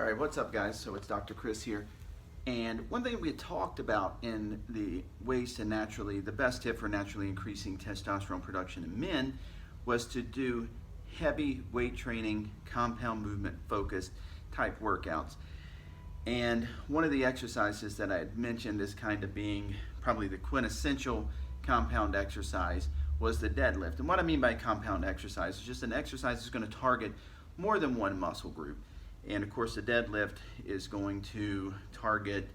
All right, what's up guys? So it's Dr. Chris here. And one thing we had talked about in the ways to the best tip for naturally increasing testosterone production in men was to do heavy weight training, compound movement focused type workouts. And one of the exercises that I had mentioned as kind of being probably the quintessential compound exercise was the deadlift. And what I mean by compound exercise is just an exercise that's going to target more than one muscle group. And of course the deadlift is going to target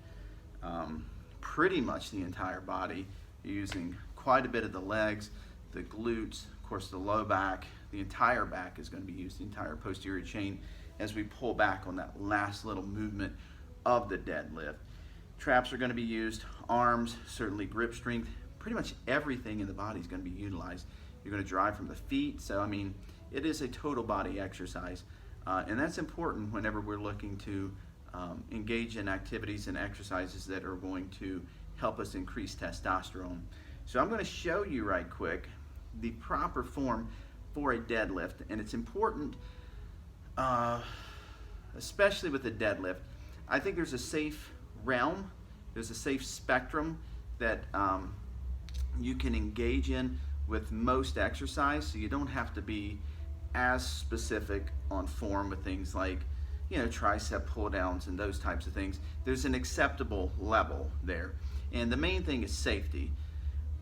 pretty much the entire body, using quite a bit of the legs, the glutes, of course the low back, the entire back is going to be used, the entire posterior chain, as we pull back on that last little movement of the deadlift. Traps are going to be used, arms, certainly grip strength, pretty much everything in the body is going to be utilized. You're going to drive from the feet, so I mean it is a total body exercise. And that's important whenever we're looking to engage in activities and exercises that are going to help us increase testosterone. So I'm going to show you right quick the proper form for a deadlift, and it's important, especially with the deadlift. I think there's a safe realm, there's a safe spectrum that you can engage in with most exercise, so you don't have to be as specific on form with things like, you know, tricep pull downs and those types of things. There's an acceptable level there. And the main thing is safety.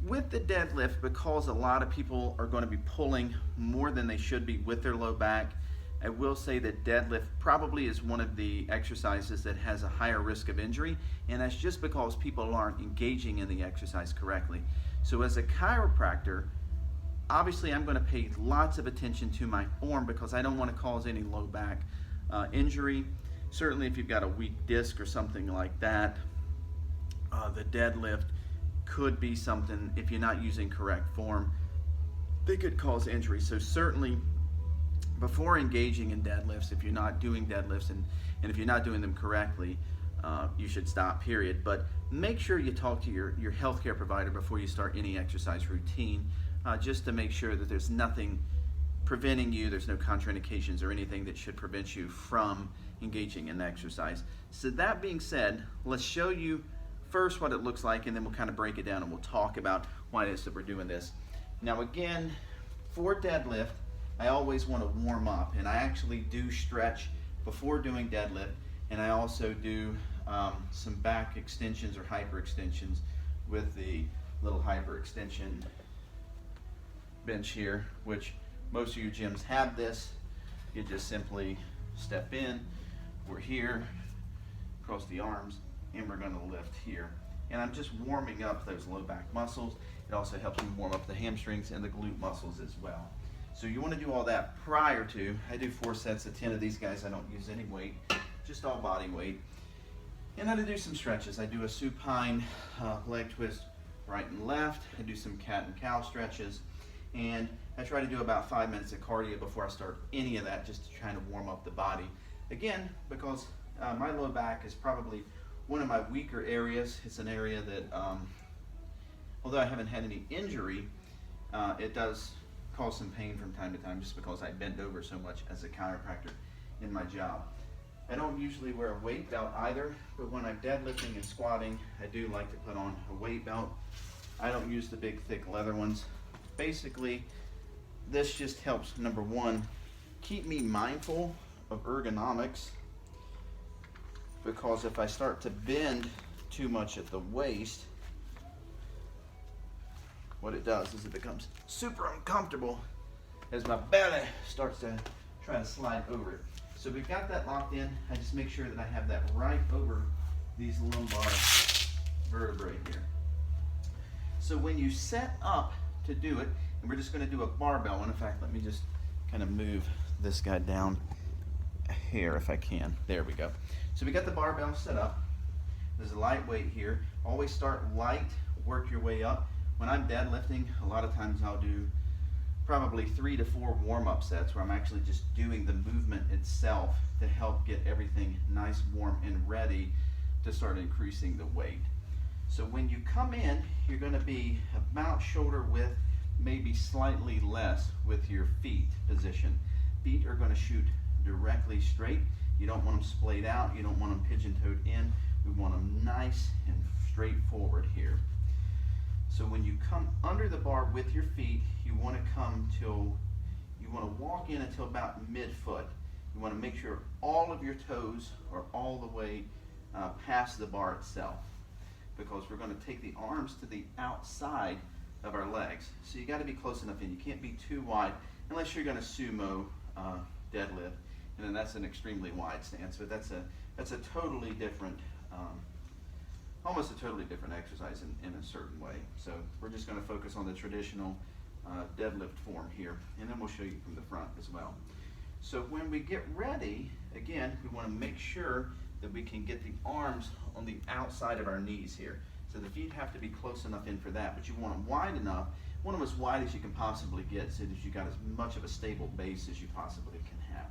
With the deadlift, because a lot of people are going to be pulling more than they should be with their low back, I will say that deadlift probably is one of the exercises that has a higher risk of injury, and that's just because people aren't engaging in the exercise correctly. So as a chiropractor, obviously I'm going to pay lots of attention to my form because I don't want to cause any low back injury. Certainly if you've got a weak disc or something like that, the deadlift could be something, if you're not using correct form, they could cause injury. So certainly before engaging in deadlifts, if you're not doing deadlifts and if you're not doing them correctly, you should stop, period. But make sure you talk to your healthcare provider before you start any exercise routine, just to make sure that there's nothing preventing you, there's no contraindications or anything that should prevent you from engaging in exercise. So that being said, let's show you first what it looks like, and then we'll kind of break it down and we'll talk about why it is that we're doing this. Now again, for deadlift, I always want to warm up, and I actually do stretch before doing deadlift, and I also do some back extensions or hyper extensions with the little hyper extension bench here, which most of your gyms have this. You just simply step in, we're here, cross the arms, and we're going to lift here. And I'm just warming up those low back muscles. It also helps me warm up the hamstrings and the glute muscles as well. So you want to do all that prior to, I do 4 sets of 10 of these guys. I don't use any weight, just all body weight. And then I do some stretches. I do a supine leg twist right and left. I do some cat and cow stretches. And I try to do about 5 minutes of cardio before I start any of that, just to try to warm up the body. Again, because my low back is probably one of my weaker areas. It's an area that, although I haven't had any injury, it does cause some pain from time to time just because I bend over so much as a chiropractor in my job. I don't usually wear a weight belt either, but when I'm deadlifting and squatting, I do like to put on a weight belt. I don't use the big thick leather ones. Basically, this just helps, number one, keep me mindful of ergonomics, because if I start to bend too much at the waist, what it does is it becomes super uncomfortable as my belly starts to try to slide over it. So we've got that locked in. I just make sure that I have that right over these lumbar vertebrae here. So when you set up to do it, and we're just going to do a barbell one. In fact, let me just kind of move this guy down here if I can. There we go. So we got the barbell set up. There's a light weight here. Always start light, work your way up. When I'm deadlifting, a lot of times I'll do probably 3 to 4 warm-up sets where I'm actually just doing the movement itself to help get everything nice, warm, and ready to start increasing the weight. So when you come in, you're going to be about shoulder width, maybe slightly less with your feet position. Feet are going to shoot directly straight. You don't want them splayed out. You don't want them pigeon-toed in. We want them nice and straightforward here. So when you come under the bar with your feet, you want to walk in until about mid-foot. You want to make sure all of your toes are all the way past the bar itself, because we're going to take the arms to the outside of our legs. So you got to be close enough in. You can't be too wide unless you're going to sumo deadlift, and then that's an extremely wide stance. But that's a totally different, almost a totally different exercise in a certain way. So we're just going to focus on the traditional deadlift form here, and then we'll show you from the front as well. So when we get ready, again, we want to make sure that we can get the arms on the outside of our knees here. So the feet have to be close enough in for that, but you want them wide enough, want them as wide as you can possibly get, so that you got as much of a stable base as you possibly can have.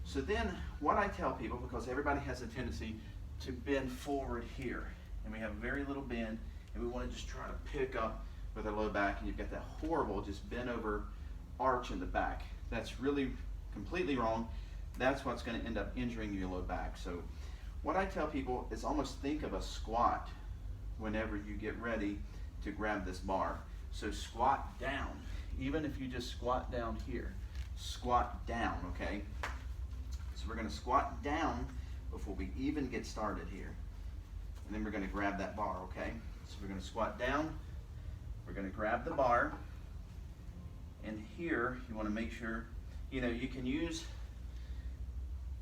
So then what I tell people, because everybody has a tendency to bend forward here, and we have very little bend, and we want to just try to pick up with our low back, and you've got that horrible just bent over arch in the back. That's really completely wrong. That's what's going to end up injuring your low back. So what I tell people is almost think of a squat whenever you get ready to grab this bar. So squat down. Even if you just squat down here, squat down, okay? So we're going to squat down before we even get started here. And then we're going to grab that bar, okay? So we're going to squat down. We're going to grab the bar. And here you want to make sure, you know, you can use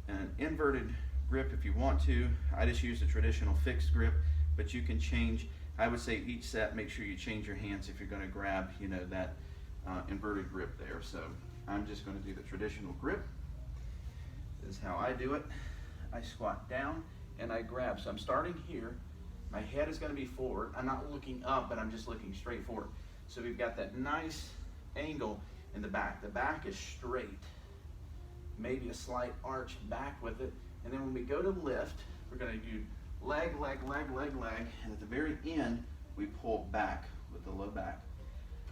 an inverted grip if you want to. I just use a traditional fixed grip, but you can change. I would say each set, make sure you change your hands if you're going to grab, you know, that inverted grip there. So I'm just going to do the traditional grip. This is how I do it. I squat down and I grab. So I'm starting here. My head is going to be forward. I'm not looking up, but I'm just looking straight forward. So we've got that nice angle in the back. The back is straight. Maybe a slight arch back with it. And then when we go to lift, we're going to do leg, leg, leg, leg, leg. And at the very end, we pull back with the low back.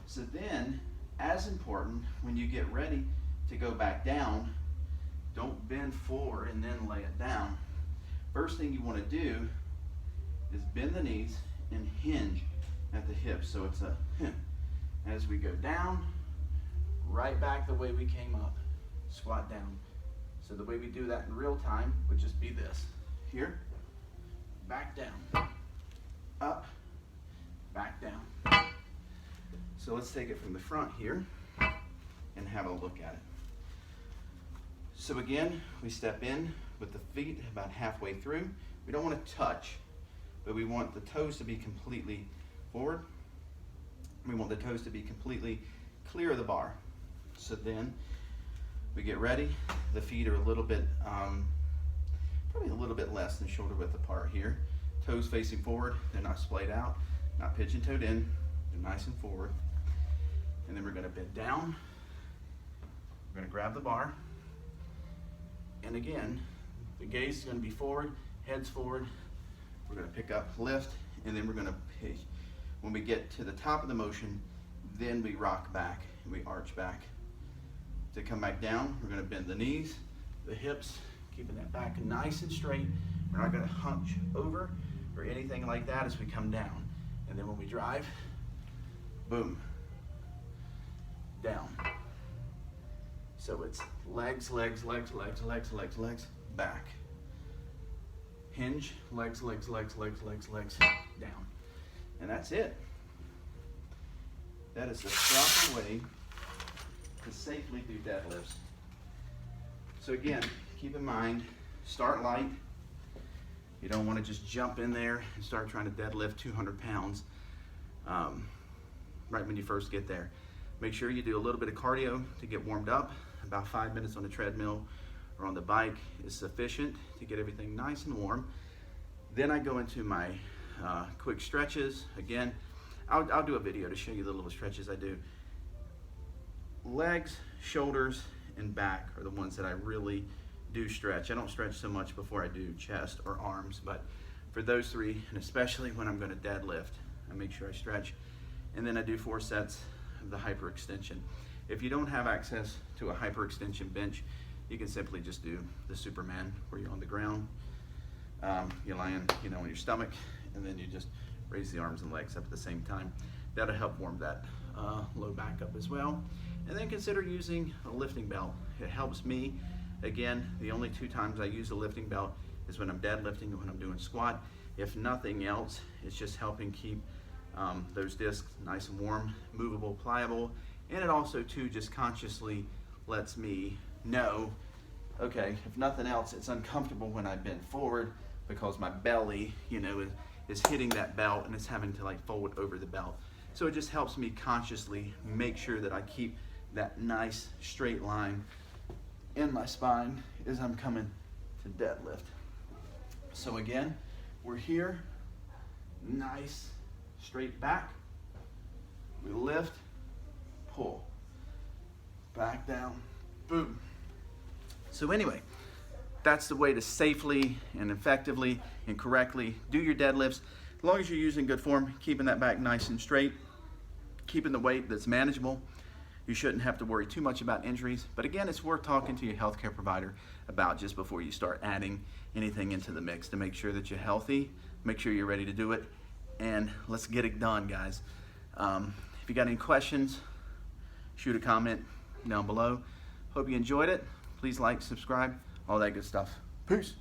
So then, as important, when you get ready to go back down, don't bend forward and then lay it down. First thing you want to do is bend the knees and hinge at the hips. So it's a as we go down, right back the way we came up, squat down. So the way we do that in real time would just be this. Here, back down, up, back down. So let's take it from the front here and have a look at it. So again, we step in with the feet about halfway through. We don't want to touch, but we want the toes to be completely forward. We want the toes to be completely clear of the bar. So then we get ready. The feet are a little bit, probably a little bit less than shoulder width apart here. Toes facing forward. They're not splayed out, not pigeon-toed in. They're nice and forward. And then we're going to bend down. We're going to grab the bar. And again, the gaze is going to be forward, head's forward. We're going to pick up, lift, and then we're going to pitch. When we get to the top of the motion, then we rock back and we arch back. To come back down, we're going to bend the knees, the hips, keeping that back nice and straight. We're not going to hunch over or anything like that as we come down. And then when we drive, boom, down. So it's legs, legs, legs, legs, legs, legs, legs, back. Hinge, legs, legs, legs, legs, legs, legs, down. And that's it. That is the proper way to safely do deadlifts. So again, keep in mind, start light. You don't want to just jump in there and start trying to deadlift 200 pounds right when you first get there. Make sure you do a little bit of cardio to get warmed up. About 5 minutes on the treadmill or on the bike is sufficient to get everything nice and warm. Then I go into my quick stretches. Again, I'll do a video to show you the little stretches I do. Legs, shoulders, and back are the ones that I really do stretch. I don't stretch so much before I do chest or arms, but for those three, and especially when I'm going to deadlift, I make sure I stretch. And then I do 4 sets of the hyperextension. If you don't have access to a hyperextension bench, you can simply just do the Superman, where you're on the ground, you're lying, on your stomach, and then you just raise the arms and legs up at the same time. That'll help warm that low back up as well. And then consider using a lifting belt. It helps me. Again, the only 2 times I use a lifting belt is when I'm deadlifting and when I'm doing squat. If nothing else, it's just helping keep those discs nice and warm, movable, pliable, and it also too just consciously lets me know, okay, if nothing else, it's uncomfortable when I bend forward because my belly, is hitting that belt and it's having to like fold over the belt. So it just helps me consciously make sure that I keep that nice straight line in my spine as I'm coming to deadlift. So again, we're here, nice straight back, we lift, pull, back down, boom. So anyway, that's the way to safely and effectively and correctly do your deadlifts. As long as you're using good form, keeping that back nice and straight, keeping the weight that's manageable, you shouldn't have to worry too much about injuries. But again, it's worth talking to your healthcare provider about just before you start adding anything into the mix to make sure that you're healthy, make sure you're ready to do it, and let's get it done, guys. If you got any questions, shoot a comment down below. Hope you enjoyed it. Please like, subscribe, all that good stuff. Peace.